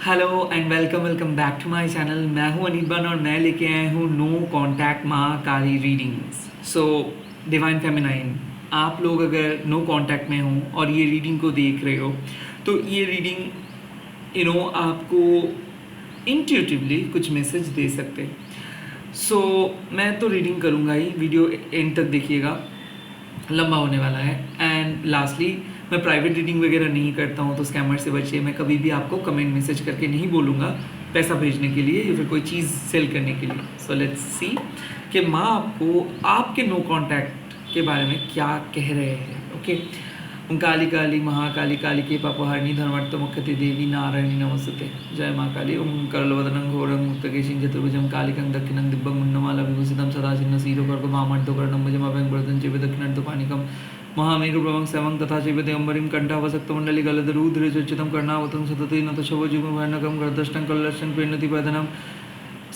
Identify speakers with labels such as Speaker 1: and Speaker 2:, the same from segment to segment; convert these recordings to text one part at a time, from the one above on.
Speaker 1: Hello and welcome back to my channel. मैं हूं अनिर्बान और मैं लेके आया हूं no contact Mahakali readings. So divine feminine, आप लोग अगर नो कॉन्टैक्ट में हो और ये रीडिंग को देख रहे हो तो ये रीडिंग आपको इंट्यूटिवली कुछ मैसेज दे सकते हैं। सो मैं तो रीडिंग करूँगा ही, वीडियो एंड तक देखिएगा, लंबा होने वाला है। एंड लास्टली, मैं प्राइवेट रीडिंग वगैरह नहीं करता हूँ तो स्कैमर से बचिए। मैं कभी भी आपको कमेंट मैसेज करके नहीं बोलूँगा पैसा भेजने के लिए या फिर कोई चीज़ सेल करने के लिए। सो लेट्स सी कि माँ आपको आपके नो कॉन्टैक्ट के बारे में क्या कह रहे हैं। ओके। ओम काली काली महाकाली काली के पापहारिणी धर्मर्थ मुख्यते देवी नारायणी नमस्ते। जय माँ काली। ओम करलवदनं घोरं मुक्तकेशिं चतुर्भुजं कालिकं दक्षिणं दिव्यं मुन्नमाला विभूषितं सदाशिवं सीरोकर्कमामर्दकर्णं भजमाभयं वरदं चैव दक्षिणार्थपाणिकं महामेघप्रभं सेवं तथा चैव देवम्बरीं कण्ठावसक्तमण्डलिगलधरूध्रचर्चितं कर्णावतं सतते नतशवजुगभयानकं गर्दष्टं कल्लष्टं प्रेणतिपदनं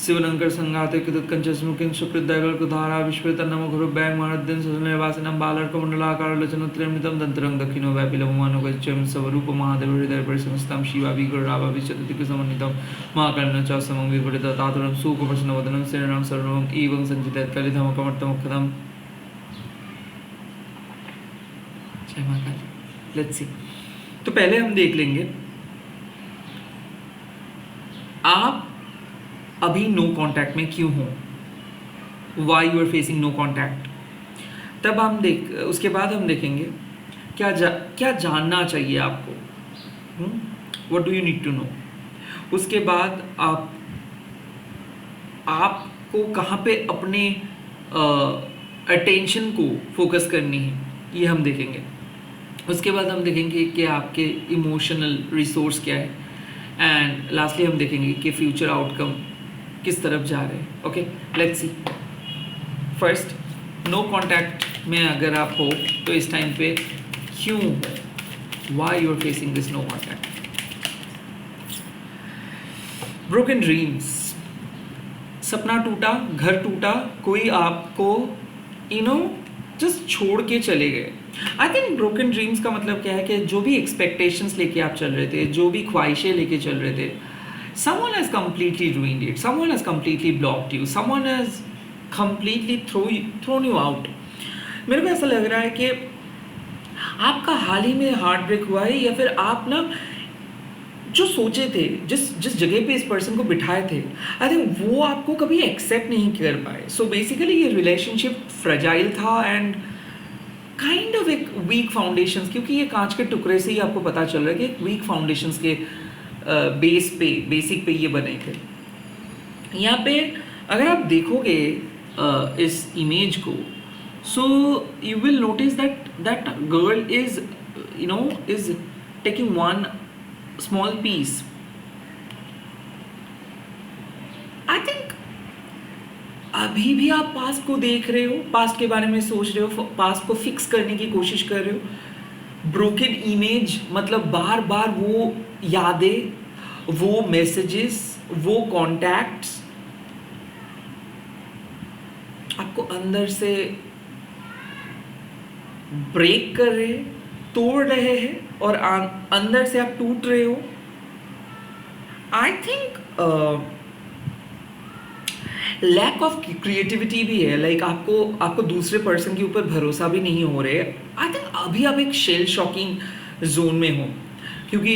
Speaker 1: शिवनंकर संघाते कृतकंचस्मुखिं सुकृतदैगलकुधारा विश्वेतन्नम गुरुभ्यां महारद्यं सजनवासिनं बालर्कमण्डलाकारलोचनोत्तरमितं दन्तरं दक्षिणो व्यापिलवमानुगच्छं स्वरूप महादेव हृदयपरिसंस्तं शिवाभि गुरुरावाभिचतुतिकसमन्वितं महाकर्ण च समं विपरीत तातुरं सुखप्रसन्नवदनं शरणं सर्वं एवं संचितत् कलिधमकमर्थमुखदम्। जय माँ काली। Let's see. तो पहले हम देख लेंगे आप अभी नो कांटेक्ट में क्यों हो, why you are facing no contact. तब हम उसके बाद हम देखेंगे क्या जानना चाहिए आपको, what do you need to know. उसके बाद आपको कहाँ पे अपने अटेंशन को फोकस करनी है, ये हम देखेंगे। उसके बाद हम देखेंगे कि आपके इमोशनल रिसोर्स क्या है। एंड लास्टली हम देखेंगे कि फ्यूचर आउटकम किस तरफ जा रहे हैं। Okay, let's see. First, no contact में अगर आप हो तो इस टाइम पे क्यों हो, why you are facing this no contact. Broken dreams, सपना टूटा, घर टूटा, कोई आपको जस्ट छोड़ के चले गए। आई थिंक ब्रोकन ड्रीम्स का मतलब क्या है कि जो भी एक्सपेक्टेशंस लेके आप चल रहे थे, जो भी ख्वाहिशें लेके चल रहे थे, someone has completely ruined it, someone has completely blocked you, someone has completely thrown you out। मेरे को ऐसा लग रहा है कि आपका हाल ही में हार्ट ब्रेक हुआ है, या फिर आप जो सोचे थे, जिस जगह पे इस पर्सन को बिठाए थे, आई थिंक वो आपको कभी एक्सेप्ट नहीं कर पाए। सो बेसिकली ये रिलेशनशिप फ्रेजाइल था एंड काइंड ऑफ एक वीक फाउंडेशंस, क्योंकि ये कांच के टुकड़े से ही आपको पता चल रहा है कि एक वीक फाउंडेशंस के बेसिक पे ये बने थे। यहाँ पे अगर आप देखोगे इस इमेज को, so you will notice that girl is taking one small piece. I think अभी भी आप पास्ट को देख रहे हो, पास्ट के बारे में सोच रहे हो, पास्ट को फिक्स करने की कोशिश कर रहे हो। ब्रोकन इमेज मतलब बार बार वो यादें, वो मैसेजेस, वो कॉन्टैक्ट्स आपको अंदर से ब्रेक कर रहे हैं, तोड़ रहे हैं, और अंदर से आप टूट रहे हो। I think lack of creativity भी है। लाइक आपको दूसरे पर्सन के ऊपर भरोसा भी नहीं हो रहे। आई थिंक अभी आप एक शेल शॉकिंग जोन में हो, क्योंकि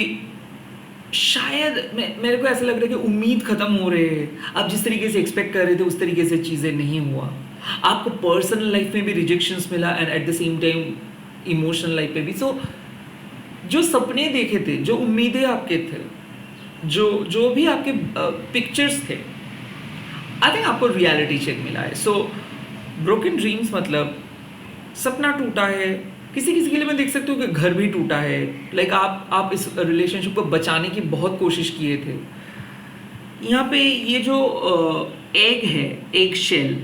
Speaker 1: शायद मेरे को ऐसा लग रहा है कि उम्मीद खत्म हो रही है। आप जिस तरीके से एक्सपेक्ट कर रहे थे उस तरीके से चीज़ें नहीं हुआ। आपको पर्सनल लाइफ में भी रिजेक्शंस मिला and at the same time emotional life में भी। सो जो सपने देखे थे, जो उम्मीदें आपके थे, जो भी आपके पिक्चर्स थे, आई थिंक आपको रियलिटी चेक मिला है। सो ब्रोकन ड्रीम्स मतलब सपना टूटा है। किसी के लिए मैं देख सकती हूँ कि घर भी टूटा है। लाइक आप इस रिलेशनशिप को बचाने की बहुत कोशिश किए थे। यहाँ पे ये जो एग है, एग शेल,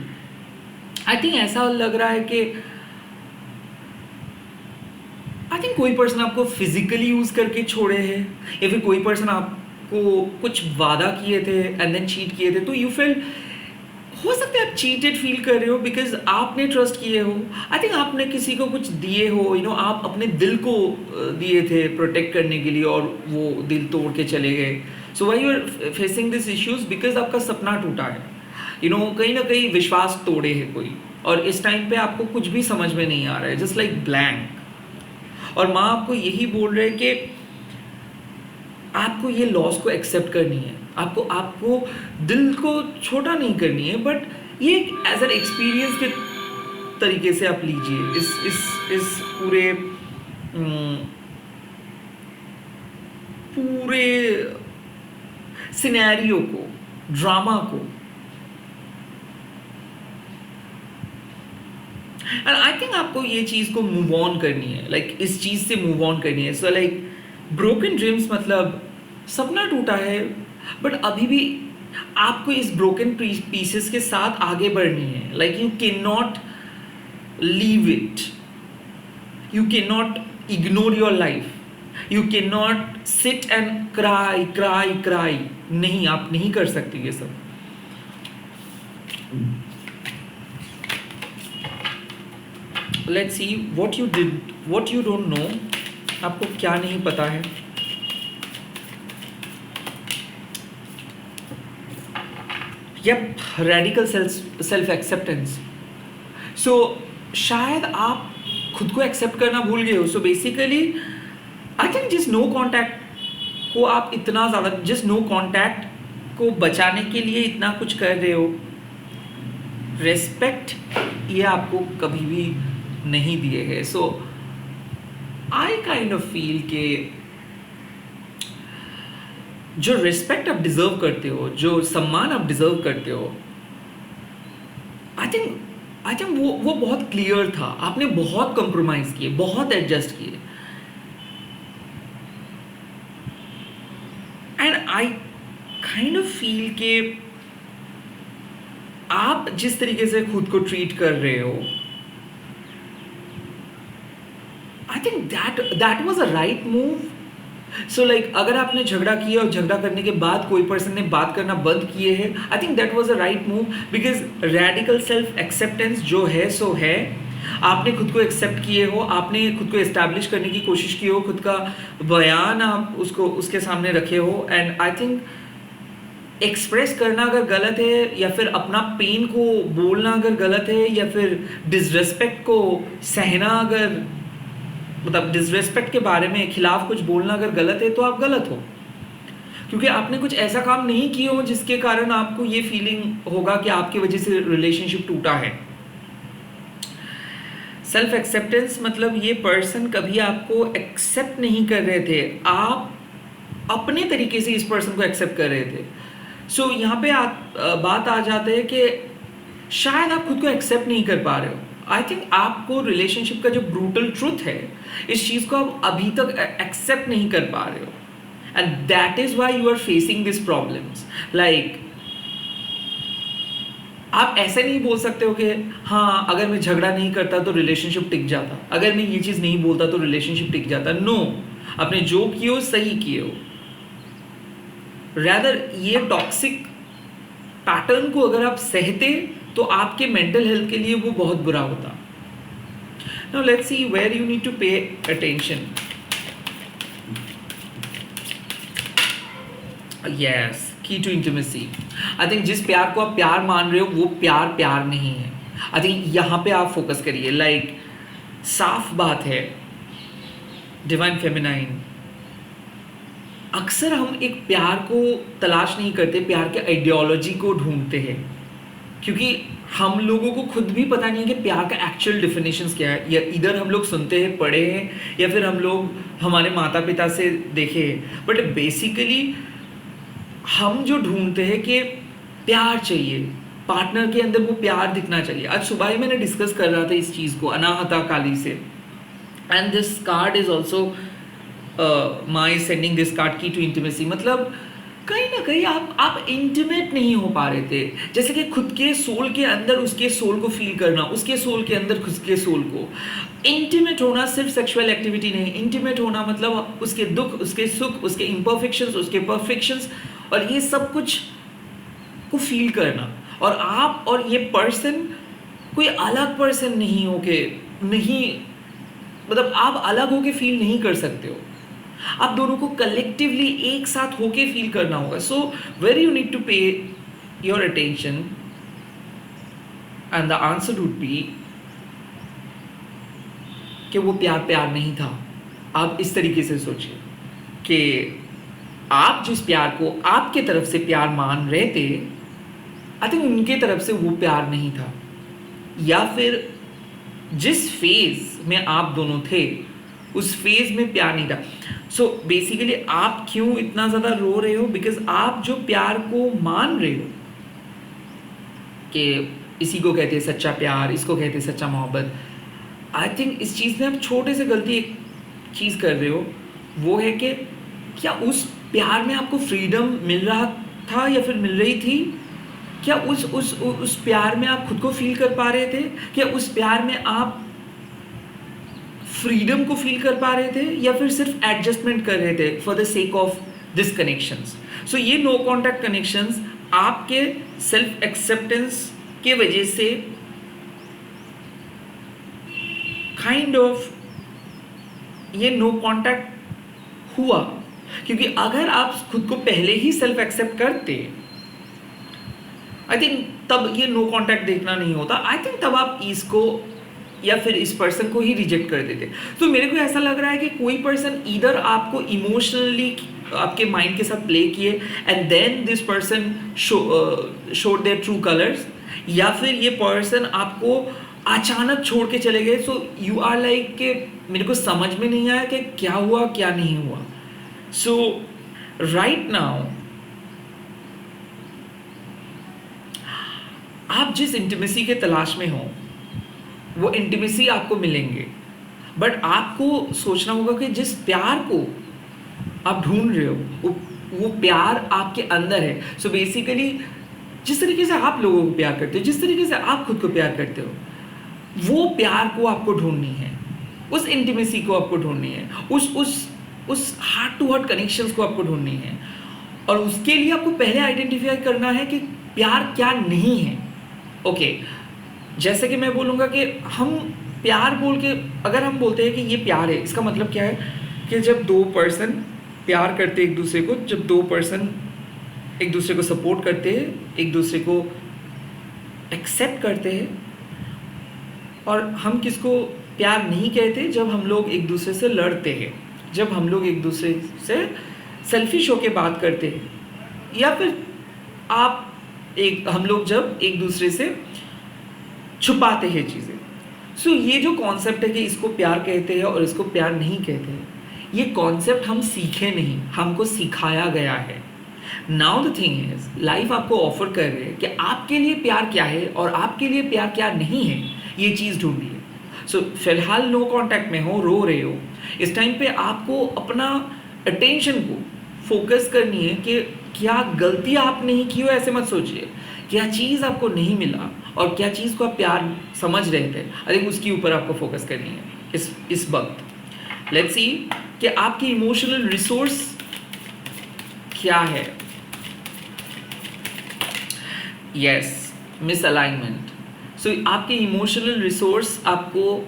Speaker 1: आई थिंक ऐसा लग रहा है कि आई थिंक कोई पर्सन आपको फिजिकली यूज करके छोड़े हैं, या फिर कोई पर्सन आपको कुछ वादा किए थे एंड देन चीट किए थे। तो यू फील, हो सकता है आप चीटेड फील कर रहे हो बिकॉज आपने ट्रस्ट किए हो। आई थिंक आपने किसी को कुछ दिए हो, आप अपने दिल को दिए थे प्रोटेक्ट करने के लिए, और वो दिल तोड़ के चले गए। So why you are facing this issues, because आपका सपना टूटा है, कहीं ना कहीं विश्वास तोड़े है कोई, और इस टाइम पे आपको कुछ भी समझ में नहीं आ रहा है, जस्ट लाइक ब्लैंक। और माँ आपको यही बोल रहे हैं कि आपको ये लॉस को एक्सेप्ट करनी है, आपको दिल को छोटा नहीं करनी है, बट ये एज एन एक्सपीरियंस के तरीके से आप लीजिए इस पूरे सिनेरियो को, ड्रामा को। एंड आई थिंक आपको ये चीज़ को मूव ऑन करनी है, लाइक इस चीज़ से मूव ऑन करनी है। सो लाइक ब्रोकन ड्रीम्स मतलब सपना टूटा है, बट अभी भी आपको इस ब्रोकन पीसेस के साथ आगे बढ़नी है। Like you can not leave it, you can not ignore your life, you can not sit and cry cry cry. नहीं, आप नहीं कर सकते ये सब। Let's see what you did, what you don't know. आपको क्या नहीं पता है। Yup, radical self acceptance. So शायद आप खुद को एक्सेप्ट करना भूल गए हो। सो बेसिकली आई थिंक जिस नो कांटेक्ट को आप इतना ज़्यादा, जिस नो कांटेक्ट को बचाने के लिए इतना कुछ कर रहे हो, रेस्पेक्ट ये आपको कभी भी नहीं दिए है। सो आई काइंड ऑफ फील के जो रिस्पेक्ट आप डिजर्व करते हो, जो सम्मान आप डिजर्व करते हो, आई थिंक वो बहुत क्लियर था। आपने बहुत कंप्रोमाइज किए, बहुत एडजस्ट किए, and I kind of feel के आप जिस तरीके से खुद को ट्रीट कर रहे हो, I think that was a right move. So like अगर आपने झगड़ा किया और झगड़ा करने के बाद कोई पर्सन ने बात करना बंद किए है, आई think that was a right move, because radical self acceptance जो है सो है। आपने खुद को एक्सेप्ट किए हो, आपने खुद को एस्टैब्लिश करने की कोशिश की हो, खुद का बयान आप उसके सामने रखे हो, एंड आई थिंक एक्सप्रेस करना अगर गलत है, या फिर अपना पेन को बोलना अगर गलत है, या फिर डिसरेस्पेक्ट को सहना, अगर मतलब डिसरेस्पेक्ट के बारे में खिलाफ कुछ बोलना अगर गलत है, तो आप गलत हो, क्योंकि आपने कुछ ऐसा काम नहीं किया हो जिसके कारण आपको ये फीलिंग होगा कि आपकी वजह से रिलेशनशिप टूटा है। सेल्फ एक्सेप्टेंस मतलब ये पर्सन कभी आपको एक्सेप्ट नहीं कर रहे थे, आप अपने तरीके से इस पर्सन को एक्सेप्ट कर रहे थे। सो यहाँ पे बात आ जाते है कि शायद आप खुद को एक्सेप्ट नहीं कर पा रहे हो। आई थिंक आपको रिलेशनशिप का जो ब्रूटल ट्रुथ है, इस चीज़ को आप अभी तक एक्सेप्ट नहीं कर पा रहे हो, and that is why you are facing this problems. Like आप ऐसे नहीं बोल सकते हो कि हाँ अगर मैं झगड़ा नहीं करता तो रिलेशनशिप टिक जाता, अगर मैं ये चीज़ नहीं बोलता तो रिलेशनशिप टिक जाता। नो, आपने जो किए हो सही किए हो। रैदर ये टॉक्सिक पैटर्न को अगर आप सहते तो आपके मेंटल हेल्थ के लिए वो बहुत बुरा होता। Now let's see where you need to pay attention. Yes, key to intimacy. I think जिस प्यार को आप प्यार मान रहे हो वो प्यार नहीं है। आई थिंक यहाँ पे आप फोकस करिए। लाइक साफ बात है, डिवाइन फेमिनाइन, अक्सर हम एक प्यार को तलाश नहीं करते, प्यार के आइडियोलॉजी को ढूंढते हैं, क्योंकि हम लोगों को खुद भी पता नहीं है कि प्यार का एक्चुअल डेफिनेशंस क्या है। या इधर हम लोग सुनते हैं, पढ़े हैं, या फिर हम लोग हमारे माता पिता से देखे हैं, बट बेसिकली हम जो ढूंढते हैं कि प्यार चाहिए, पार्टनर के अंदर वो प्यार दिखना चाहिए। आज सुबह ही मैंने डिस्कस कर रहा था इस चीज़ को अनाहता काली से, and this card is also my sending this card की टू इंटीमेसी। मतलब कहीं ना कहीं आप इंटीमेट नहीं हो पा रहे थे, जैसे कि खुद के सोल के अंदर उसके सोल को फील करना, उसके सोल के अंदर खुद के सोल को। इंटीमेट होना सिर्फ सेक्सुअल एक्टिविटी नहीं, इंटीमेट होना मतलब उसके दुख, उसके सुख, उसके इम्परफेक्शंस, उसके परफेक्शंस, और ये सब कुछ को फील करना। और आप और ये पर्सन कोई अलग पर्सन नहीं हो के, नहीं मतलब आप अलग हो के फील नहीं कर सकते हो। आप दोनों को कलेक्टिवली एक साथ होके फील करना होगा. So where you need to pay your attention, and the answer would be कि वो प्यार प्यार नहीं था. आप इस तरीके से सोचिए कि आप जिस प्यार को आपके तरफ से प्यार मान रहे थे, आई थिंक उनके तरफ से वो प्यार नहीं था. या फिर जिस फेज में आप दोनों थे उस फेज में प्यार नहीं था. सो बेसिकली आप क्यों इतना ज़्यादा रो रहे हो? बिकॉज आप जो प्यार को मान रहे हो कि इसी को कहते हैं सच्चा प्यार, इसको कहते हैं सच्चा मोहब्बत, आई थिंक इस चीज़ में आप छोटे से गलती एक चीज़ कर रहे हो. वो है कि क्या उस प्यार में आपको फ्रीडम मिल रहा था या फिर मिल रही थी? क्या उस प्यार में आप खुद को फील कर पा रहे थे? क्या उस प्यार में आप फ्रीडम को फील कर पा रहे थे, या फिर सिर्फ एडजस्टमेंट कर रहे थे for the sake of this connections? So ये नो कॉन्टैक्ट कनेक्शंस आपके सेल्फ एक्सेप्टेंस के वजह से काइंड ऑफ ये नो कॉन्टैक्ट हुआ. क्योंकि अगर आप खुद को पहले ही सेल्फ एक्सेप्ट करते, आई थिंक तब ये नो कॉन्टैक्ट देखना नहीं होता. आई थिंक तब आप इसको या फिर इस पर्सन को ही रिजेक्ट कर देते. तो मेरे को ऐसा लग रहा है कि कोई पर्सन इधर आपको इमोशनली आपके माइंड के साथ प्ले किए, and then this person showed their true colours, या फिर ये पर्सन आपको अचानक छोड़ के चले गए. सो यू आर लाइक कि मेरे को समझ में नहीं आया कि क्या हुआ क्या नहीं हुआ. सो राइट नाउ आप जिस इंटीमेसी के तलाश में हो वो इंटीमेसी आपको मिलेंगे, बट आपको सोचना होगा कि जिस प्यार को आप ढूंढ रहे हो वो प्यार आपके अंदर है. सो बेसिकली जिस तरीके से आप लोगों को प्यार करते हो, जिस तरीके से आप खुद को प्यार करते हो, वो प्यार को आपको ढूंढनी है, उस इंटीमेसी को आपको ढूंढनी है, उस हार्ट टू हार्ट कनेक्शंस को आपको ढूंढनी है. और उसके लिए आपको पहले आइडेंटिफाई करना है कि प्यार क्या नहीं है. ओके, जैसे कि मैं बोलूँगा कि हम प्यार बोल के अगर हम बोलते हैं कि ये प्यार है, इसका मतलब क्या है कि जब दो पर्सन प्यार करते एक दूसरे को, जब दो पर्सन एक दूसरे को सपोर्ट करते हैं, एक दूसरे को एक्सेप्ट करते हैं. और हम किसको प्यार नहीं कहते? जब हम लोग एक दूसरे से लड़ते हैं, जब हम लोग एक दूसरे से सेल्फिश होके बात करते हैं, या फिर हम लोग जब एक दूसरे से छुपाते हैं चीज़ें. सो ये जो कॉन्सेप्ट है कि इसको प्यार कहते हैं और इसको प्यार नहीं कहते हैं, ये कॉन्सेप्ट हम सीखे नहीं, हमको सिखाया गया है. Now the thing is, life आपको ऑफर कर रही है कि आपके लिए प्यार क्या है और आपके लिए प्यार क्या नहीं है, ये चीज़ ढूंढिए. सो फिलहाल नो कॉन्टैक्ट में हो, रो रहे हो, इस टाइम पे आपको अपना अटेंशन को फोकस करनी है कि क्या गलती आप नहीं की हो. ऐसे मत सोचिए क्या चीज़ आपको नहीं मिला और क्या चीज़ को आप प्यार समझ रहे थे, आई थिंक उसके ऊपर आपको फोकस करनी है इस वक्त. लेट्स सी कि आपकी इमोशनल रिसोर्स क्या है. Yes, misalignment. सो आपके इमोशनल रिसोर्स आपको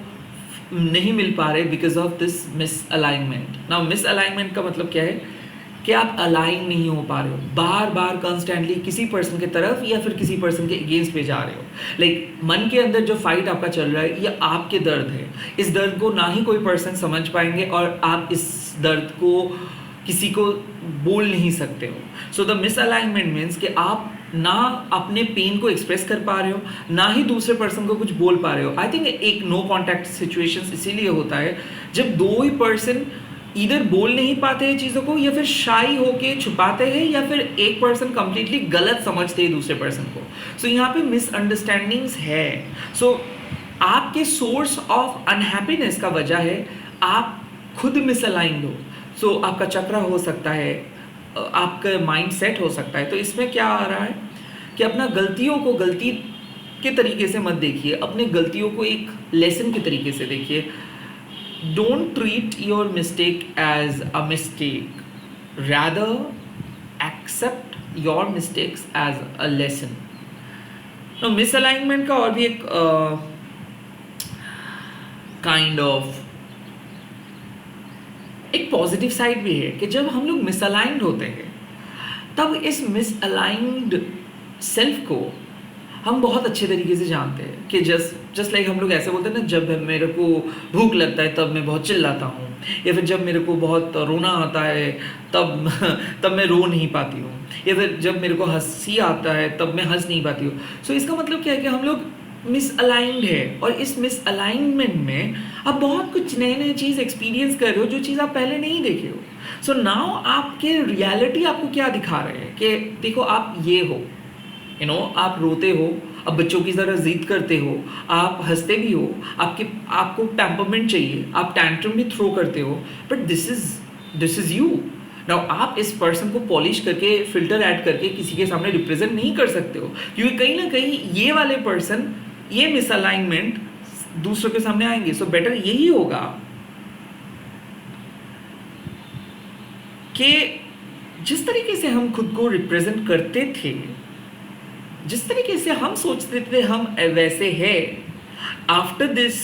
Speaker 1: नहीं मिल पा रहे because of this misalignment. Now misalignment का मतलब क्या है कि आप अलाइन नहीं हो पा रहे हो, बार बार कंस्टेंटली किसी पर्सन की तरफ या फिर किसी पर्सन के अगेंस्ट पे जा रहे हो. लाइक मन के अंदर जो फाइट आपका चल रहा है ये आपके दर्द है. इस दर्द को ना ही कोई पर्सन समझ पाएंगे और आप इस दर्द को किसी को बोल नहीं सकते हो. सो द मिसअलाइनमेंट मीन्स कि आप ना अपने पेन को एक्सप्रेस कर पा रहे हो, ना ही दूसरे पर्सन को कुछ बोल पा रहे हो. आई थिंक एक नो कॉन्टैक्ट सिचुएशंस इसीलिए होता है जब दो ही पर्सन इधर बोल नहीं पाते हैं चीज़ों को, या फिर शाई होके छुपाते हैं, या फिर एक पर्सन कंप्लीटली गलत समझते हैं दूसरे पर्सन को. सो यहाँ पे मिसअंडरस्टैंडिंग्स है. सो आपके सोर्स ऑफ अनहैप्पीनेस का वजह है आप खुद मिसअलाइंड हो. सो आपका चक्र हो सकता है, आपका माइंड सेट हो सकता है. तो इसमें क्या आ रहा है कि अपना गलतियों को गलती के तरीके से मत देखिए, अपने गलतियों को एक लेसन के तरीके से देखिए. Don't treat your mistake as a mistake. Rather, accept your mistakes as a lesson. Now, misalignment का और भी एक kind of एक पॉजिटिव साइड भी है कि जब हम लोग मिसअलाइंड होते हैं तब इस मिसअलाइंड सेल्फ को हम बहुत अच्छे तरीके से जानते हैं कि जस्ट लाइक हम लोग ऐसे बोलते हैं ना, जब मेरे को भूख लगता है तब मैं बहुत चिल्लाता हूँ, या फिर जब मेरे को बहुत रोना आता है तब तब मैं रो नहीं पाती हूँ, या फिर जब मेरे को हंसी आता है तब मैं हंस नहीं पाती हूँ। सो इसका मतलब क्या है कि हम लोग मिसअलाइंड है, और इस मिसअलाइनमेंट में आप बहुत कुछ नए नए चीज़ एक्सपीरियंस कर रहे हो जो चीज़ आप पहले नहीं देखे हो। सो नाउ आपके रियलिटी आपको क्या दिखा रहे हैं कि देखो आप ये हो, आप रोते हो, आप बच्चों की तरह जिद करते हो, आप हंसते भी हो, आपको टेम्परमेंट चाहिए, आप टैंट्रम भी थ्रो करते हो, but this is you. Now आप इस पर्सन को पॉलिश करके फिल्टर ऐड करके किसी के सामने रिप्रेजेंट नहीं कर सकते हो, क्योंकि कहीं ना कहीं ये वाले पर्सन, ये मिसअलाइनमेंट दूसरों के सामने आएंगे। सो बेटर यही होगा कि जिस तरीके से हम खुद को रिप्रेजेंट करते थे, जिस तरीके से हम सोचते थे हम वैसे हैं, after this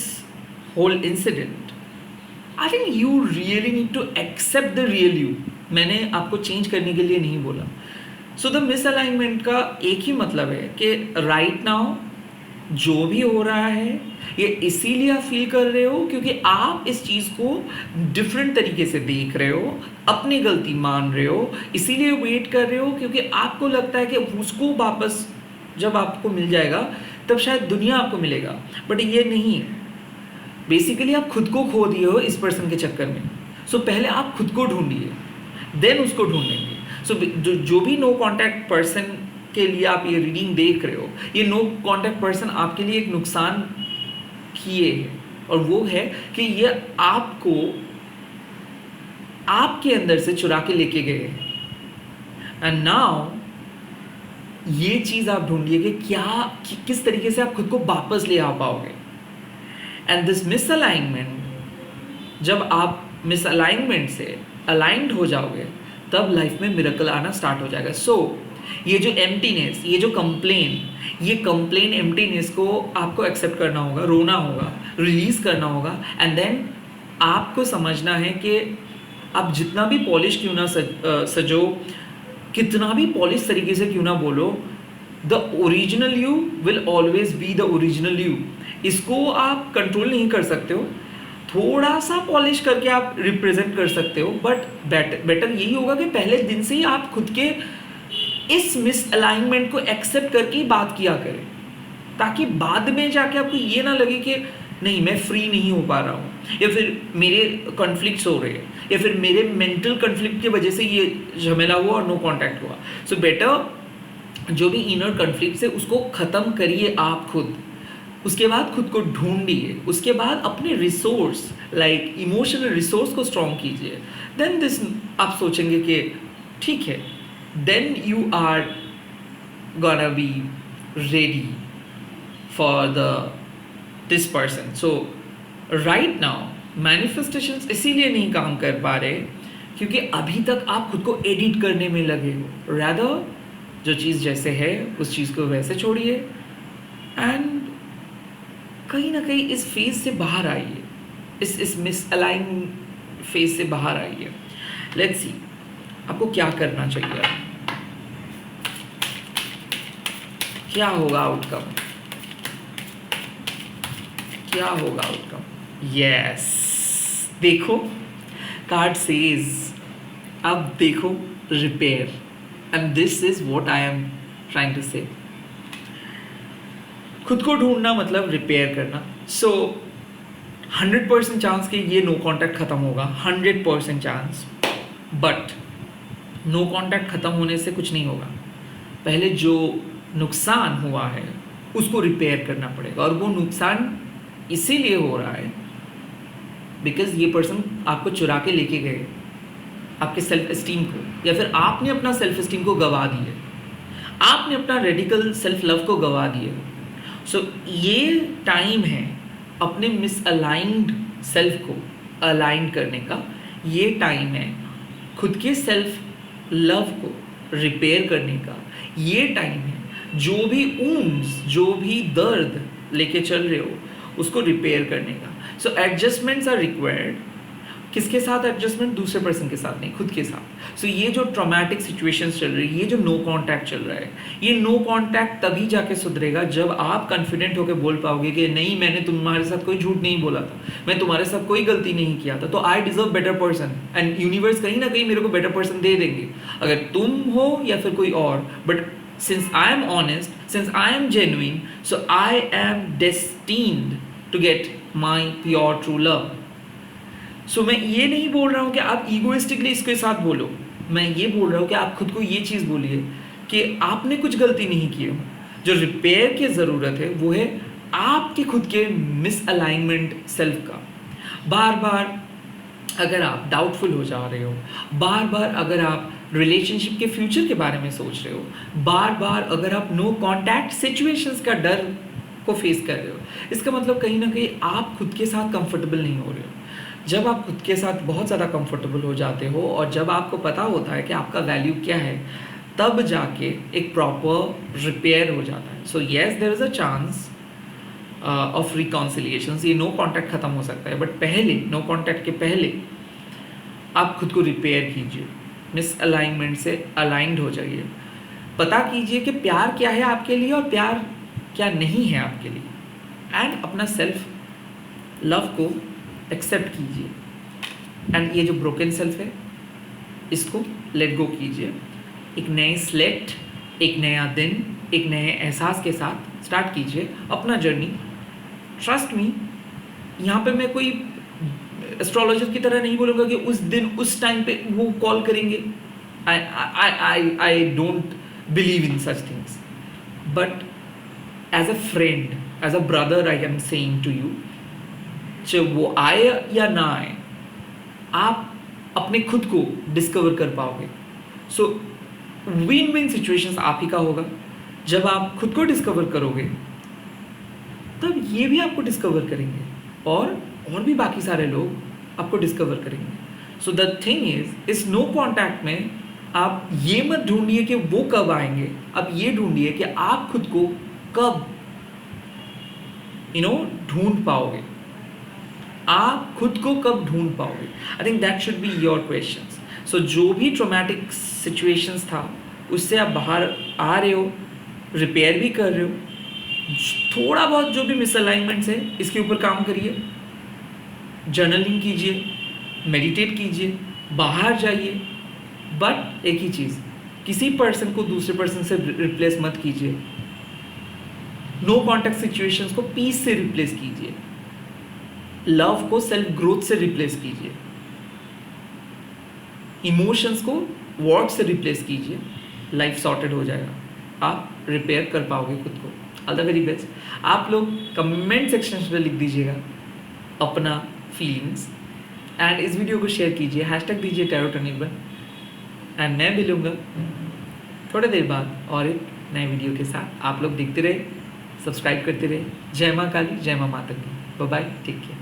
Speaker 1: whole incident I think you really need to accept the real you. मैंने आपको चेंज करने के लिए नहीं बोला। सो द मिसअलाइनमेंट का एक ही मतलब है कि राइट नाउ जो भी हो रहा है ये इसीलिए आप फील कर रहे हो क्योंकि आप इस चीज़ को डिफरेंट तरीके से देख रहे हो, अपनी गलती मान रहे हो, इसीलिए वेट कर रहे हो क्योंकि आपको लगता है कि उसको वापस जब आपको मिल जाएगा तब शायद दुनिया आपको मिलेगा, बट ये नहीं है। बेसिकली आप खुद को खो दिए हो इस पर्सन के चक्कर में। सो पहले आप खुद को ढूंढिए, देन उसको ढूंढेंगे। सो जो भी नो कॉन्टैक्ट पर्सन के लिए आप ये रीडिंग देख रहे हो, ये नो कॉन्टैक्ट पर्सन आपके लिए एक नुकसान किए है, और वो है कि ये आपको आपके अंदर से चुरा के लेके गए, एंड नाउ ये चीज़ आप ढूंढिए कि किस तरीके से आप खुद को वापस ले आ पाओगे। एंड दिस मिसअलाइनमेंट, जब आप मिसअलाइनमेंट से अलाइंड हो जाओगे तब लाइफ में मिरेकल आना स्टार्ट हो जाएगा। सो ये जो एम्प्टीनेस, ये जो कंप्लेन एम्प्टीनेस को आपको एक्सेप्ट करना होगा, रोना होगा, रिलीज करना होगा, एंड देन आपको समझना है कि आप जितना भी पॉलिश क्यों ना सजो, कितना भी पॉलिश तरीके से क्यों ना बोलो, the original you will always be the original you. इसको आप कंट्रोल नहीं कर सकते हो, थोड़ा सा पॉलिश करके आप रिप्रेजेंट कर सकते हो, बट बेटर यही होगा कि पहले दिन से ही आप खुद के इस मिसअलाइनमेंट को एक्सेप्ट करके ही बात किया करें, ताकि बाद में जाके आपको ये ना लगे कि नहीं मैं फ्री नहीं हो पा रहा हूँ, या फिर मेरे कॉन्फ्लिक्ट्स हो रहे हैं, या फिर मेरे मेंटल कॉन्फ्लिक्ट की वजह से ये झमेला हुआ और नो कांटेक्ट हुआ। सो बेटर जो भी इनर कॉन्फ्लिक्ट है उसको ख़त्म करिए आप खुद, उसके बाद खुद को ढूंढिए, उसके बाद अपने रिसोर्स लाइक इमोशनल रिसोर्स को स्ट्रॉन्ग कीजिए। देन दिस आप सोचेंगे कि ठीक है, then you are gonna be ready for this person. So right now manifestations इसीलिए नहीं काम कर पा रहे क्योंकि अभी तक आप खुद को एडिट करने में लगे हो। रादर जो चीज़ जैसे है उस चीज़ को वैसे छोड़िए, एंड कहीं ना कहीं इस फेज से बाहर आइए, इस मिसअलाइन फेज से बाहर आइए। लेट्स सी आपको क्या करना चाहिए, क्या होगा आउटकम, क्या होगा आउटकम। यस, देखो कार्ड सेज, अब देखो repair, and this is what I am trying to say. खुद को ढूंढना मतलब रिपेयर करना। सो 100% चांस कि ये नो कांटेक्ट खत्म होगा, 100% चांस, बट नो कांटेक्ट खत्म होने से कुछ नहीं होगा। पहले जो नुकसान हुआ है उसको रिपेयर करना पड़ेगा, और वो नुकसान इसीलिए हो रहा है बिकॉज ये पर्सन आपको चुरा के लेके गए आपके सेल्फ एस्टीम को, या फिर आपने अपना सेल्फ एस्टीम को गवा दिए, आपने अपना रेडिकल सेल्फ लव को गवा दिए। सो ये टाइम है अपने मिसअलाइंड सेल्फ को अलाइन करने का, ये टाइम है खुद के सेल्फ लव को रिपेयर करने का, ये टाइम है जो भी ऊंड्स, जो भी दर्द लेके चल रहे हो उसको रिपेयर करने का। सो एडजस्टमेंट्स आर रिक्वायर्ड, किसके साथ एडजस्टमेंट? दूसरे पर्सन के साथ नहीं, खुद के साथ। सो ये जो ट्रॉमेटिक सिचुएशंस चल रही है, ये जो नो कांटेक्ट चल रहा है, ये नो कांटेक्ट तभी जाके सुधरेगा जब आप कॉन्फिडेंट होकर बोल पाओगे कि नहीं, मैंने तुम्हारे साथ कोई झूठ नहीं बोला था, मैं तुम्हारे साथ कोई गलती नहीं किया था, तो I deserve better person, and universe कहीं ना कहीं मेरे को बेटर पर्सन दे देंगे, अगर तुम हो या फिर कोई और। But since I am honest, since I am genuine, so I am destined to get my pure true love. So मैं ये नहीं बोल रहा हूँ कि आप ईगोइस्टिकली इसके साथ बोलो, मैं ये बोल रहा हूँ कि आप खुद को ये चीज़ बोलिए कि आपने कुछ गलती नहीं की हो। जो रिपेयर की ज़रूरत है वो है आपके खुद के मिसअलाइनमेंट सेल्फ का। बार बार अगर आप डाउटफुल हो जा रहे हो, बार बार अगर आप रिलेशनशिप के फ्यूचर के बारे में सोच रहे हो, बार बार अगर आप नो कांटेक्ट सिचुएशंस का डर को फेस कर रहे हो, इसका मतलब कहीं ना कहीं आप खुद के साथ कंफर्टेबल नहीं हो रहे हो। जब आप खुद के साथ बहुत ज़्यादा कंफर्टेबल हो जाते हो और जब आपको पता होता है कि आपका वैल्यू क्या है, तब जाके एक प्रॉपर रिपेयर हो जाता है। So yes, there is a chance of reconciliation. ये नो कांटेक्ट ख़त्म हो सकता है, बट पहले, नो कांटेक्ट के पहले आप खुद को रिपेयर कीजिए, मिसअलाइनमेंट से अलाइंड हो जाइए, पता कीजिए कि प्यार क्या है आपके लिए और प्यार क्या नहीं है आपके लिए, एंड अपना सेल्फ लव को एक्सेप्ट कीजिए। एंड ये जो ब्रोकन सेल्फ है, इसको लेट गो कीजिए। एक नए स्लेट, एक नया दिन, एक नए एहसास के साथ स्टार्ट कीजिए अपना जर्नी। ट्रस्ट मी, यहाँ पे मैं कोई एस्ट्रोलॉजर की तरह नहीं बोलूँगा कि उस दिन उस टाइम पे वो कॉल करेंगे। I don't believe in such things, but as a friend, as a brother, I am saying to you, चाहे वो आए या ना आए, आप अपने खुद को डिस्कवर कर पाओगे। सो विन विन सिचुएशंस आप ही का होगा। जब आप खुद को डिस्कवर करोगे, तब ये भी आपको डिस्कवर करेंगे और भी बाकी सारे लोग आपको डिस्कवर करेंगे। सो द थिंग इस नो कॉन्टैक्ट में आप ये मत ढूंढिए कि वो कब आएंगे, आप ये ढूंढिए कि आप खुद को कब ढूंढ पाओगे, आप खुद को कब ढूंढ पाओगे। I think that should be your questions. So जो भी ट्रॉमेटिक सिचुएशंस था, उससे आप बाहर आ रहे हो, रिपेयर भी कर रहे हो, थोड़ा बहुत जो भी मिसअलाइनमेंट्स है, इसके ऊपर काम करिए, जर्नलिंग कीजिए, मेडिटेट कीजिए, बाहर जाइए। बट एक ही चीज़, किसी पर्सन को दूसरे पर्सन से रिप्लेस मत कीजिए। नो कॉन्टैक्ट सिचुएशंस को पीस से रिप्लेस कीजिए, लव को सेल्फ ग्रोथ से रिप्लेस कीजिए, इमोशंस को वर्ड से रिप्लेस कीजिए। लाइफ सॉर्टेड हो जाएगा, आप रिपेयर कर पाओगे खुद को। All the very best. आप लोग कमेंट सेक्शन में लिख दीजिएगा अपना फीलिंग्स, एंड इस वीडियो को शेयर कीजिए, हैशटैग दीजिए टैरोट अनिर्बान। एंड मैं मिलूँगा थोड़ी देर बाद और एक नए वीडियो के साथ। आप लोग देखते रहे, सब्सक्राइब करते रहे। जय माँ काली, जय माँ माता की। Bye bye, take care.